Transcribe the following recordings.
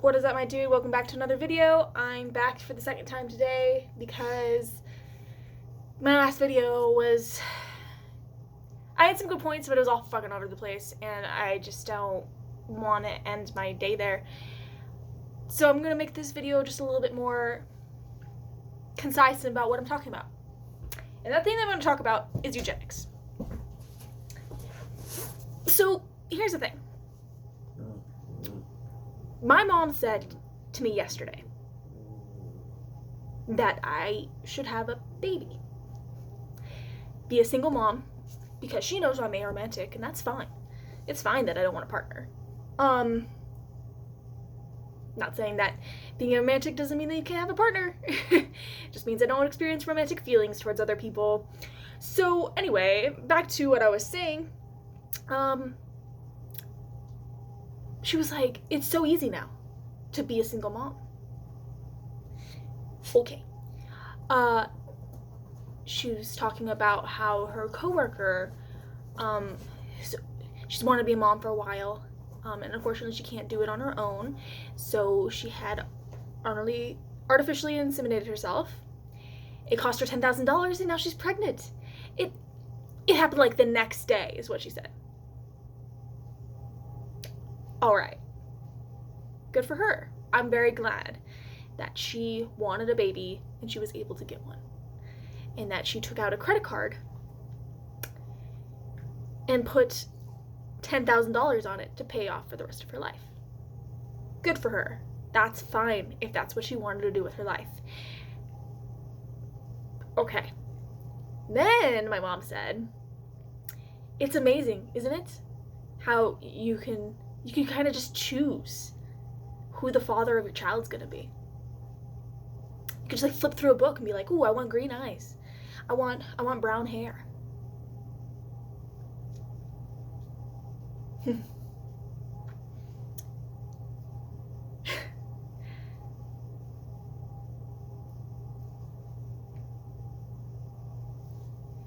What is up, my dude? Welcome back to another video. I'm back for the second time today because my last video was... I had some good points, but it was all fucking over the place, and I just don't want to end my day there. So I'm going to make this video just a little bit more concise about what I'm talking about. And that thing that I'm going to talk about is eugenics. So here's the thing. My mom said to me yesterday that I should have a baby. Be a single mom, because she knows I'm aromantic, and that's fine. It's fine that I don't want a partner. Not saying that being romantic doesn't mean that you can't have a partner. It just means I don't experience romantic feelings towards other people. So anyway, back to what I was saying. She was like, it's so easy now to be a single mom. Okay. She was talking about how her coworker, she's wanted to be a mom for a while, and unfortunately she can't do it on her own, so she had artificially inseminated herself. It cost her $10,000, and now she's pregnant. It happened like the next day, is what she said. Alright. Good for her. I'm very glad that she wanted a baby and she was able to get one. And that she took out a credit card and put $10,000 on it to pay off for the rest of her life. Good for her. That's fine if that's what she wanted to do with her life. Okay. Then my mom said, it's amazing, isn't it? How you can kind of just choose who the father of your child's gonna be. You could just like flip through a book and be like, ooh, I want green eyes. I want brown hair. I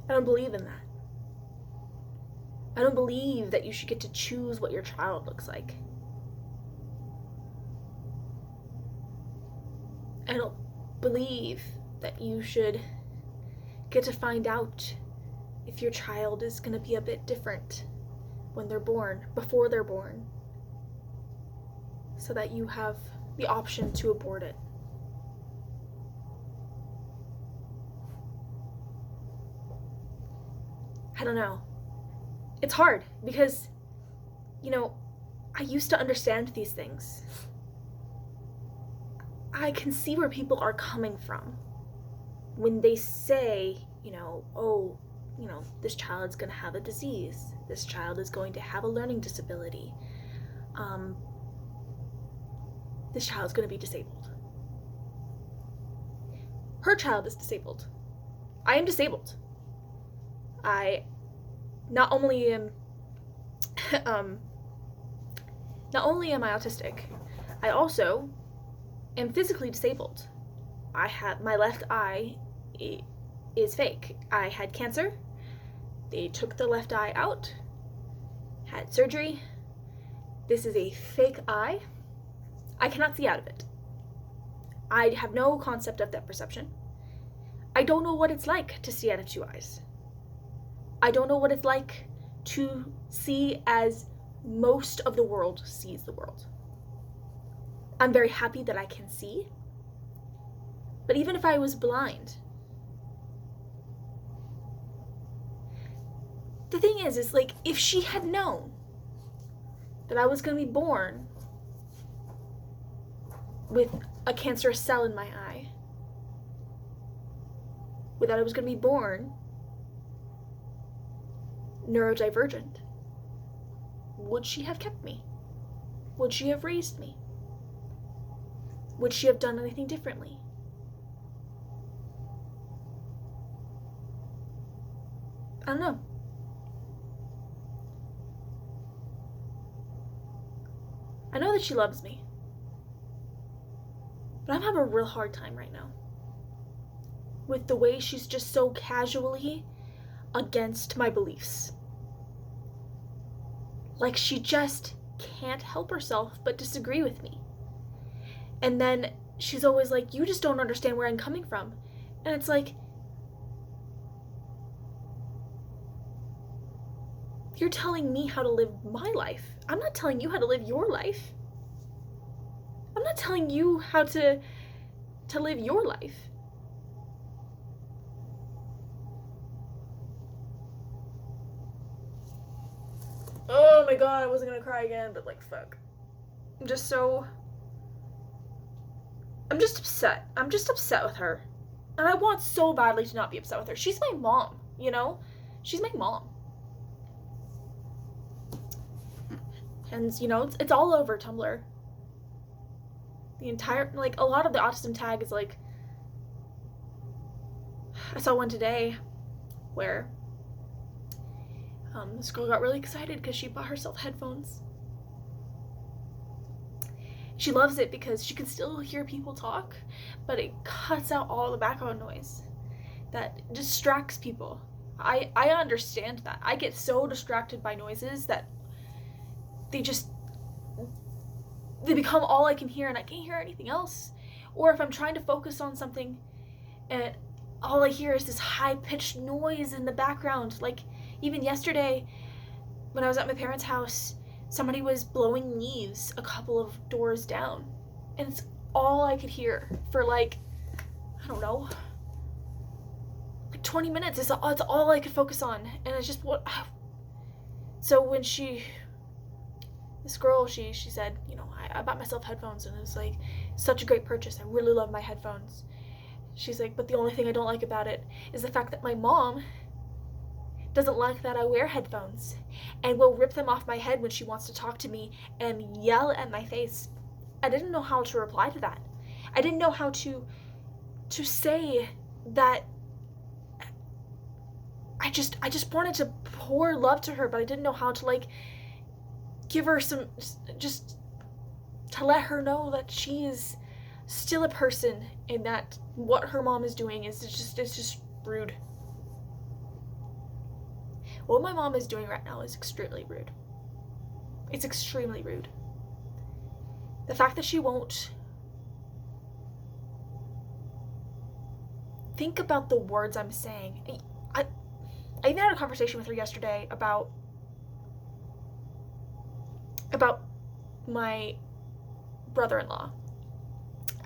don't believe in that. I don't believe that you should get to choose what your child looks like. I don't believe that you should get to find out if your child is going to be a bit different when they're born, before they're born, so that you have the option to abort it. I don't know. It's hard because, you know, I used to understand these things. I can see where people are coming from when they say, you know, oh, you know, this child's going to have a disease. This child is going to have a learning disability. This child's going to be disabled. Her child is disabled. I am disabled. I not only am I autistic, I also am physically disabled. My left eye is fake. I had cancer. They took the left eye out, had surgery. This is a fake eye. I cannot see out of it. I have no concept of depth perception. I don't know what it's like to see out of two eyes. I don't know what it's like to see as most of the world sees the world. I'm very happy that I can see. But even if I was blind, the thing is like, if she had known that I was going to be born with a cancerous cell in my eye, that I was going to be born neurodivergent, would she have kept me? Would she have raised me? Would she have done anything differently? I don't know. I know that she loves me, but I'm having a real hard time right now with the way she's just so casually against my beliefs. Like, she just can't help herself but disagree with me. And then she's always like, you just don't understand where I'm coming from. And it's like, you're telling me how to live my life. I'm not telling you how to live your life. I'm not telling you how to live your life. Oh my god, I wasn't gonna cry again, but like, fuck. I'm just upset. I'm just upset with her. And I want so badly to not be upset with her. She's my mom, you know? She's my mom. And, you know, it's all over Tumblr. The entire, like, a lot of the autism tag is like, I saw one today where this girl got really excited because she bought herself headphones. She loves it because she can still hear people talk, but it cuts out all the background noise that distracts people. I understand that. I get so distracted by noises that they become all I can hear, and I can't hear anything else. Or if I'm trying to focus on something and all I hear is this high-pitched noise in the background. Like, even yesterday when I was at my parents' house, somebody was blowing leaves a couple of doors down, and it's all I could hear for like, I don't know, like 20 minutes. It's all I could focus on, and it's just what. So when this girl, she said, you know, I bought myself headphones, and it was like such a great purchase. I really love my headphones. She's like, but the only thing I don't like about it is the fact that my mom doesn't like that I wear headphones and will rip them off my head when she wants to talk to me and yell at my face. I didn't know how to reply to that. I didn't know how to say that. I just wanted to pour love to her, but I didn't know how to, like, give her some, just to let her know that she is still a person and that what her mom is doing is just rude. What my mom is doing right now is extremely rude. It's extremely rude. The fact that she won't think about the words I'm saying. I even had a conversation with her yesterday about my brother-in-law.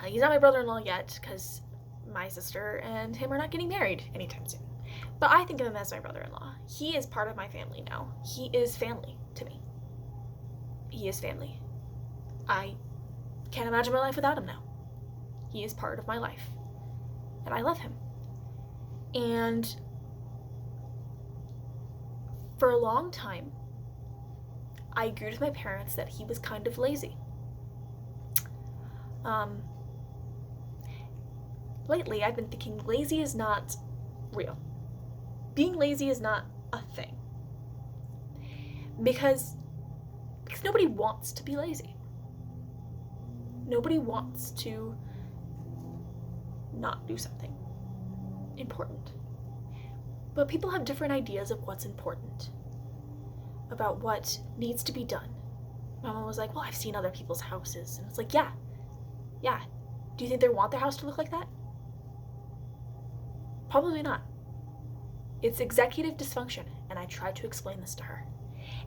He's not my brother-in-law yet because my sister and him are not getting married anytime soon. But I think of him as my brother-in-law. He is part of my family now. He is family to me. He is family. I can't imagine my life without him now. He is part of my life. And I love him. And for a long time, I agreed with my parents that he was kind of lazy. Lately, I've been thinking lazy is not real. Being lazy is not a thing. Because nobody wants to be lazy. Nobody wants to not do something important. But people have different ideas of what's important, about what needs to be done. My mom was like, well, I've seen other people's houses. And it's like, yeah. Do you think they want their house to look like that? Probably not. It's executive dysfunction, and I tried to explain this to her.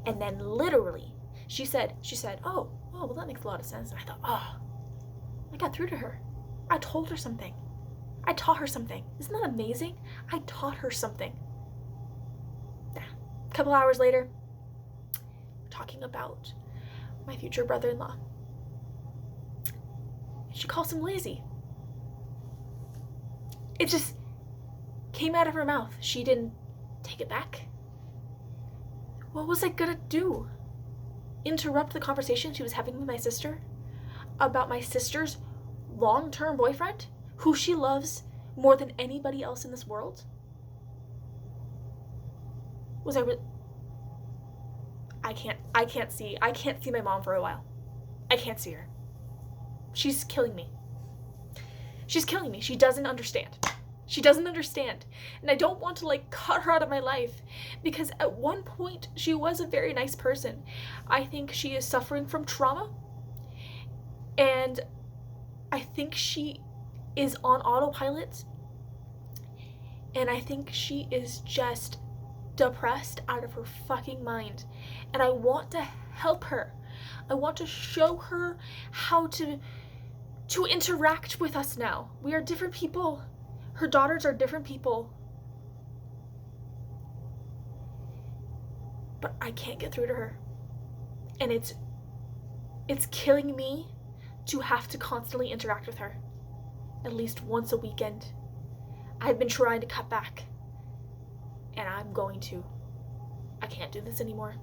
And then literally, she said, oh, well, that makes a lot of sense. And I thought, oh, I got through to her. I told her something. I taught her something. Isn't that amazing? I taught her something. A couple hours later, we're talking about my future brother-in-law. She calls him lazy. It just came out of her mouth. She didn't take it back. What was I gonna do? Interrupt the conversation she was having with my sister about my sister's long-term boyfriend, who she loves more than anybody else in this world? I can't see my mom for a while. I can't see her. She's killing me. She's killing me. She doesn't understand. She doesn't understand. And I don't want to, like, cut her out of my life, because at one point she was a very nice person. I think she is suffering from trauma, and think she is on autopilot, and I think she is just depressed out of her fucking mind. And I want to help her. I want to show her how to interact with us now. We are different people. Her daughters are different people. But I can't get through to her. And it's killing me to have to constantly interact with her. At least once a weekend. I've been trying to cut back. And I'm going to. I can't do this anymore.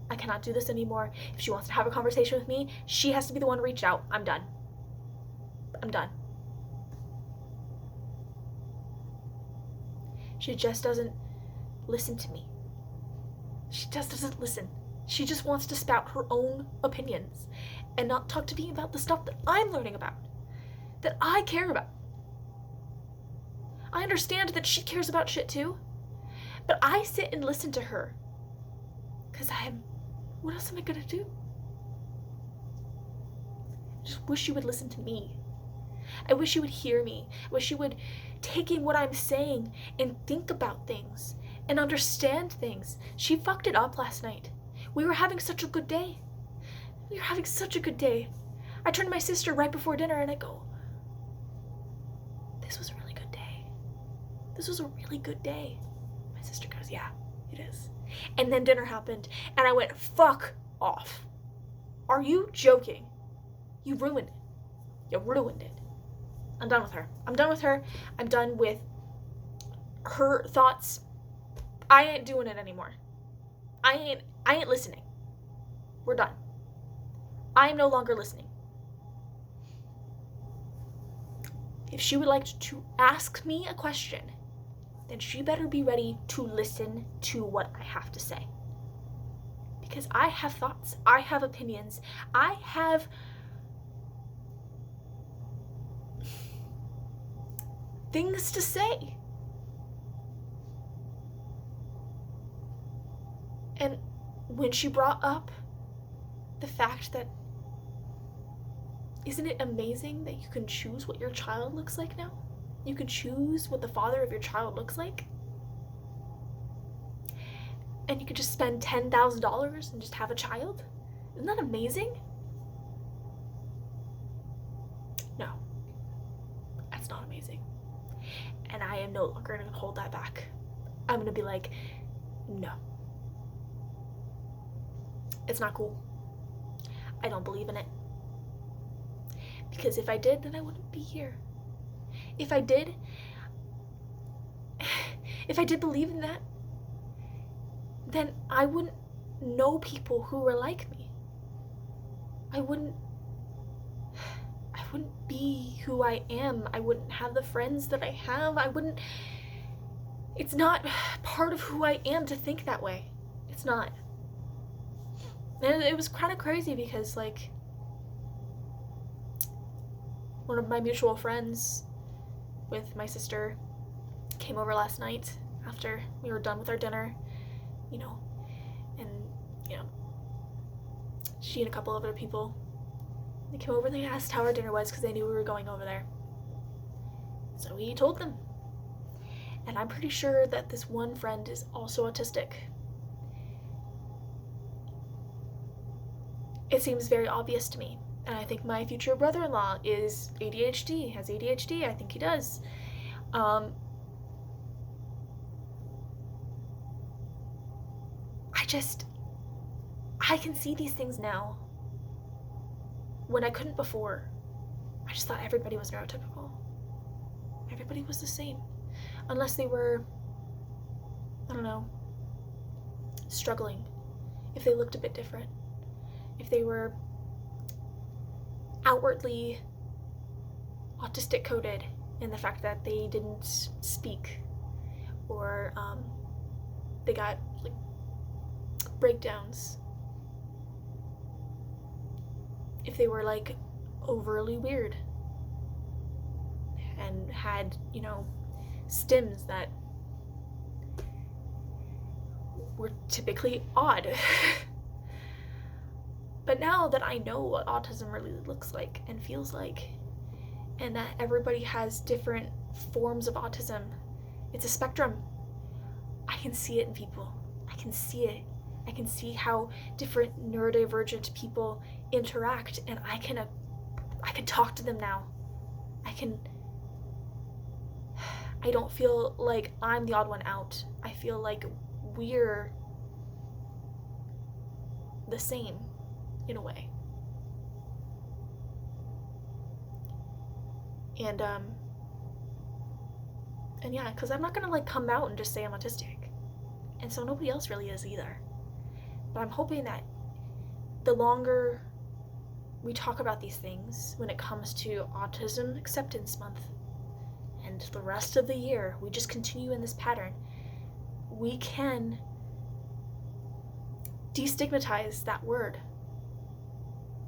I cannot do this anymore. If she wants to have a conversation with me, she has to be the one to reach out. I'm done. I'm done. She just doesn't listen to me. She just doesn't listen. She just wants to spout her own opinions and not talk to me about the stuff that I'm learning about, that I care about. I understand that she cares about shit too, but I sit and listen to her because what else am I gonna do? I just wish you would listen to me. I wish you would hear me. I wish you would take in what I'm saying and think about things and understand things. She fucked it up last night. We were having such a good day. We were having such a good day. I turned to my sister right before dinner and I go, this was a really good day. This was a really good day. My sister goes, yeah, it is. And then dinner happened and I went, fuck off. Are you joking? You ruined it. You ruined it. I'm done with her. I'm done with her. I'm done with her thoughts. I ain't doing it anymore. I ain't listening. We're done. I am no longer listening. If she would like to ask me a question, then she better be ready to listen to what I have to say. Because I have thoughts. I have opinions. I have things to say. And when she brought up the fact that, isn't it amazing that you can choose what your child looks like now? You can choose what the father of your child looks like? And you could just spend $10,000 and just have a child? Isn't that amazing? No. That's not amazing. And I am no longer going to hold that back. I'm going to be like, no. It's not cool. I don't believe in it. Because if I did, then I wouldn't be here. If I did believe in that, then I wouldn't know people who were like me. I wouldn't be who I am. I wouldn't have the friends that I have. It's not part of who I am to think that way. It's not. And it was kind of crazy because, like, one of my mutual friends with my sister came over last night after we were done with our dinner, and, she and a couple of other people, they came over and they asked how our dinner was because they knew we were going over there. So we told them. And I'm pretty sure that this one friend is also autistic. It seems very obvious to me. And I think my future brother-in-law has ADHD. I think he does. I can see these things now when I couldn't before. I just thought everybody was neurotypical. Everybody was the same. Unless they were, I don't know, struggling. If they looked a bit different. If they were outwardly autistic coded in the fact that they didn't speak, or they got like breakdowns. If they were like overly weird and had, stims that were typically odd. But now that I know what autism really looks like and feels like, and that everybody has different forms of autism. It's a spectrum. I can see it in people. I can see it. I can see how different neurodivergent people interact, and I can talk to them now. I don't feel like I'm the odd one out. I feel like we're the same in a way. And yeah, because I'm not gonna like come out and just say I'm autistic. And so nobody else really is either. But I'm hoping that the longer we talk about these things when it comes to Autism Acceptance Month and the rest of the year, we just continue in this pattern, we can destigmatize that word,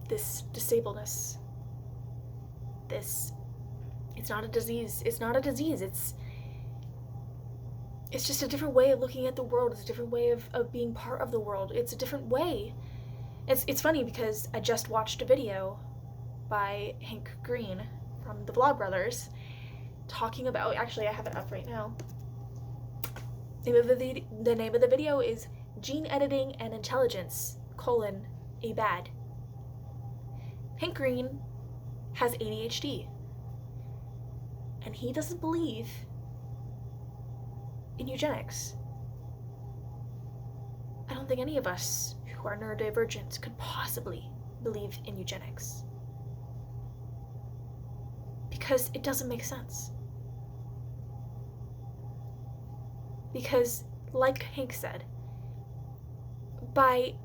this disabledness, this, it's not a disease, it's just a different way of looking at the world. It's a different way of being part of the world. It's a different way. It's funny because I just watched a video by Hank Green from the Vlogbrothers talking about, actually I have it up right now. The name of the video is Gene Editing and Intelligence, a bad. Hank Green has ADHD, and he doesn't believe in eugenics. I don't think any of us who are neurodivergent could possibly believe in eugenics, because it doesn't make sense. Because, like Hank said, by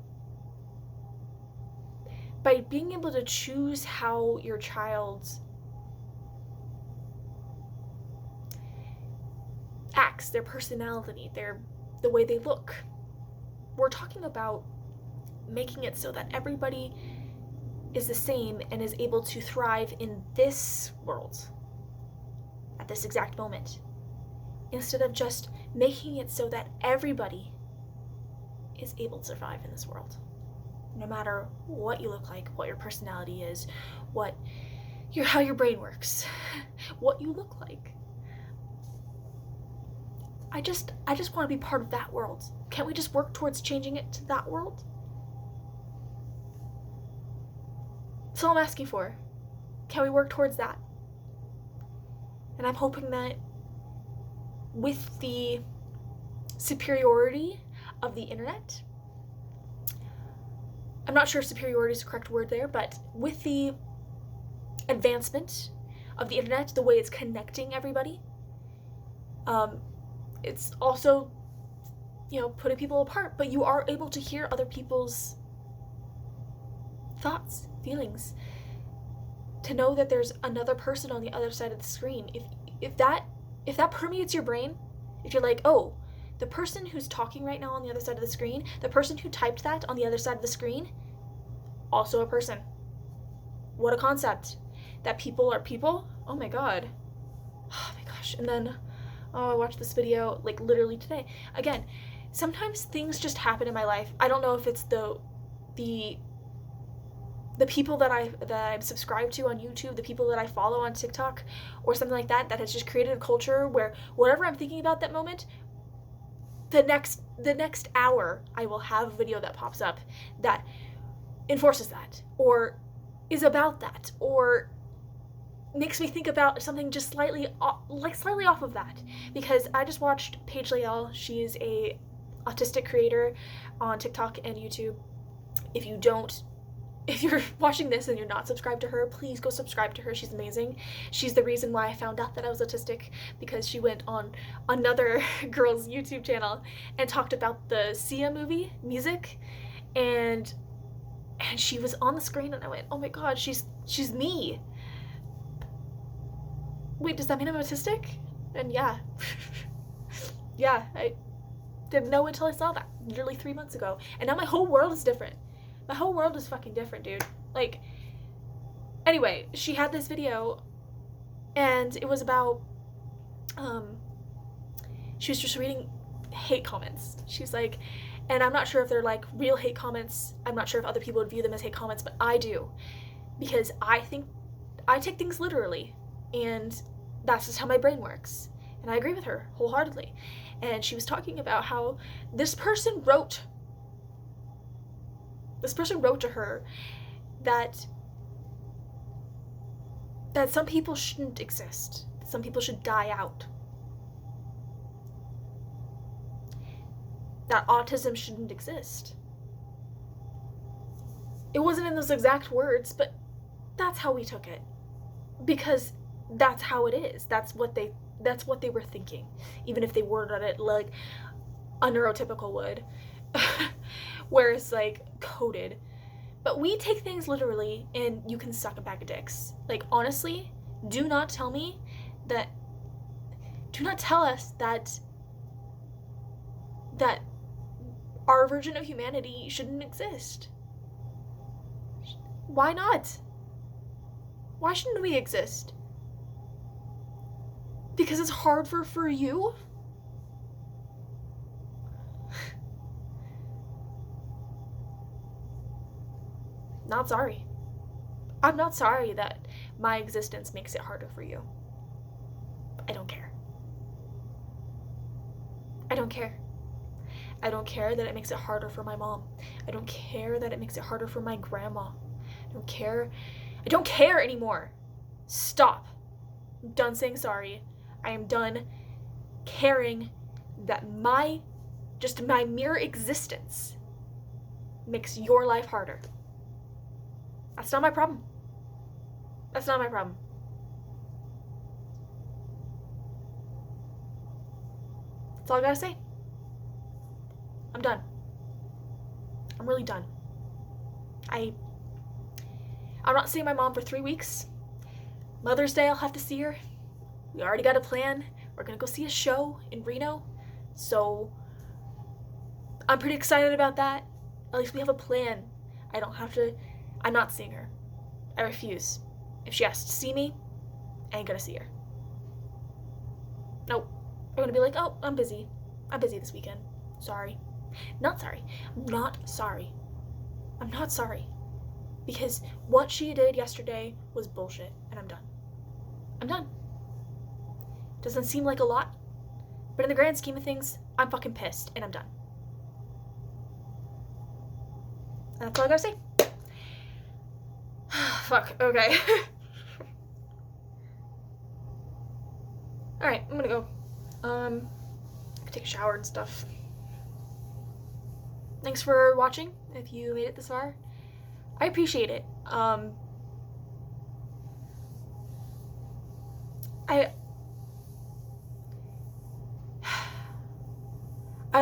being able to choose how your child acts, their personality, the way they look, we're talking about making it so that everybody is the same and is able to thrive in this world at this exact moment, instead of just making it so that everybody is able to survive in this world, no matter what you look like, what your personality is, how your brain works, what you look like. I just want to be part of that world. Can't we just work towards changing it to that world? That's all I'm asking for. Can we work towards that? And I'm hoping that with the superiority of the internet, I'm not sure if superiority is the correct word there, but with the advancement of the internet, the way it's connecting everybody, it's also, putting people apart, but you are able to hear other people's thoughts, feelings, to know that there's another person on the other side of the screen. If that permeates your brain, if you're like, oh, the person who's talking right now on the other side of the screen, the person who typed that on the other side of the screen, also a person. What a concept. That people are people? Oh my god. Oh my gosh. And then, I watched this video like literally today. Again, sometimes things just happen in my life. I don't know if it's the people that I'm subscribed to on YouTube, the people that I follow on TikTok, or something like that has just created a culture where whatever I'm thinking about that moment, the next hour I will have a video that pops up that enforces that, or is about that, or makes me think about something just slightly off of that. Because I just watched Paige Layel. She's a autistic creator on TikTok and YouTube. If you're watching this and you're not subscribed to her, please go subscribe to her. She's amazing. She's the reason why I found out that I was autistic, because she went on another girl's YouTube channel and talked about the Sia movie, Music, and she was on the screen and I went, oh my god, she's me. Wait, does that mean I'm autistic? And yeah. Yeah, I didn't know until I saw that literally 3 months ago. And now my whole world is different. My whole world is fucking different, dude. Like, anyway, she had this video and it was about, she was just reading hate comments. She's like, and I'm not sure if they're like real hate comments. I'm not sure if other people would view them as hate comments, but I do. Because I take things literally. and that's just how my brain works. And I agree with her wholeheartedly. And she was talking about how this person wrote to her that some people shouldn't exist. Some people should die out. That autism shouldn't exist. It wasn't in those exact words, but that's how we took it. Because that's how it is. That's what they were thinking. Even if they worded it like a neurotypical would. Where it's like coded. But we take things literally, and you can suck a bag of dicks. Like, honestly, do not tell us that our version of humanity shouldn't exist. Why not? Why shouldn't we exist? Because it's hard for you? Not sorry. I'm not sorry that my existence makes it harder for you. I don't care. I don't care. I don't care that it makes it harder for my mom. I don't care that it makes it harder for my grandma. I don't care. I don't care anymore. Stop. I'm done saying sorry. I am done caring that my mere existence makes your life harder. That's not my problem. That's not my problem. That's all I gotta say. I'm done. I'm really done. I'm not seeing my mom for 3 weeks. Mother's Day, I'll have to see her. We already got a plan. We're gonna go see a show in Reno. So I'm pretty excited about that. At least we have a plan. I'm not seeing her. I refuse. If she asks to see me, I ain't gonna see her. Nope. I'm gonna be like, oh, I'm busy. I'm busy this weekend. Sorry. Not sorry. I'm not sorry. I'm not sorry. Because what she did yesterday was bullshit, and I'm done. I'm done. Doesn't seem like a lot, but in the grand scheme of things, I'm fucking pissed, and I'm done. And that's all I gotta say. Fuck, okay. Alright, I'm gonna go. Take a shower and stuff. Thanks for watching, if you made it this far. I appreciate it. I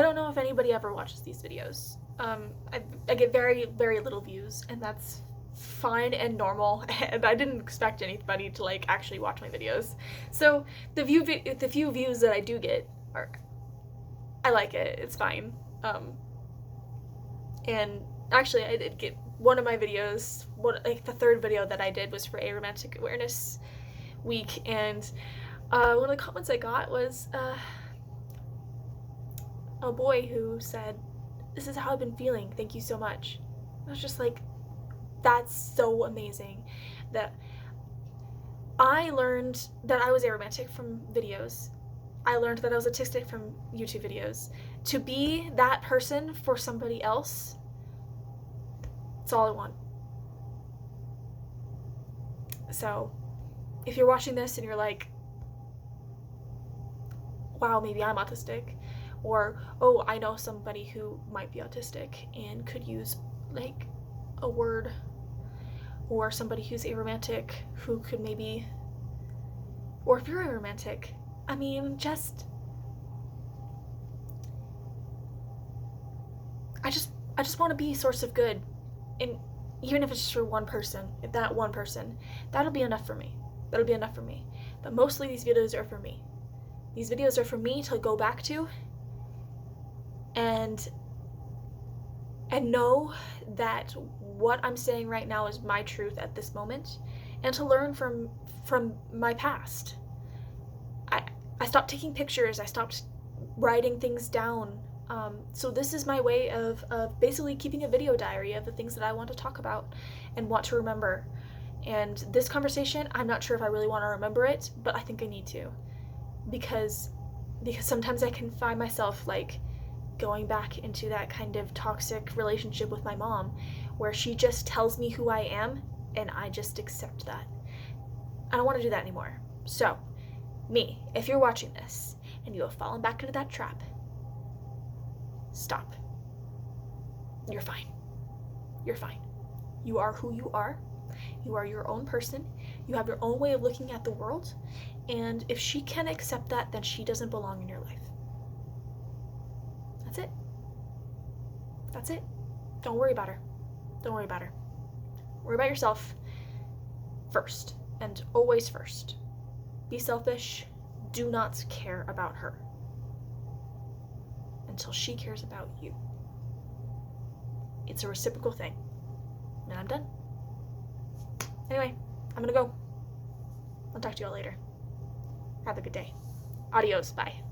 don't know if anybody ever watches these videos. I get very, very little views, and that's fine and normal, and I didn't expect anybody to like actually watch my videos. So the few views that I do get I like it. It's fine. And actually, I did get one of my videos. The third video that I did was for Aromantic Awareness Week, and one of the comments I got was a boy who said, "This is how I've been feeling. Thank you so much." I was just like, that's so amazing. That I learned that I was aromantic from videos. I learned that I was autistic from YouTube videos. To be that person for somebody else, that's all I want. So, if you're watching this and you're like, wow, maybe I'm autistic, or, oh, I know somebody who might be autistic and could use, like, a word, or somebody who's aromantic who could maybe, or if you're aromantic, I mean, I just want to be a source of good, and even if it's just for one person, if that one person, that'll be enough for me. That'll be enough for me. But mostly these videos are for me. These videos are for me to go back to and know that what I'm saying right now is my truth at this moment, and to learn from my past. I stopped taking pictures, I stopped writing things down. So this is my way of basically keeping a video diary of the things that I want to talk about and want to remember. And this conversation, I'm not sure if I really want to remember it, but I think I need to. Because sometimes I can find myself like going back into that kind of toxic relationship with my mom where she just tells me who I am and I just accept that. I don't want to do that anymore. So, me, if you're watching this and you have fallen back into that trap, stop. You're fine. You're fine. You are who you are. You are your own person. You have your own way of looking at the world. And if she can't accept that, then she doesn't belong in your life. That's it. That's it. Don't worry about her. Don't worry about her. Worry about yourself first, and always first. Be selfish. Do not care about her until she cares about you. It's a reciprocal thing. And I'm done. Anyway, I'm gonna go. I'll talk to y'all later. Have a good day. Adios. Bye.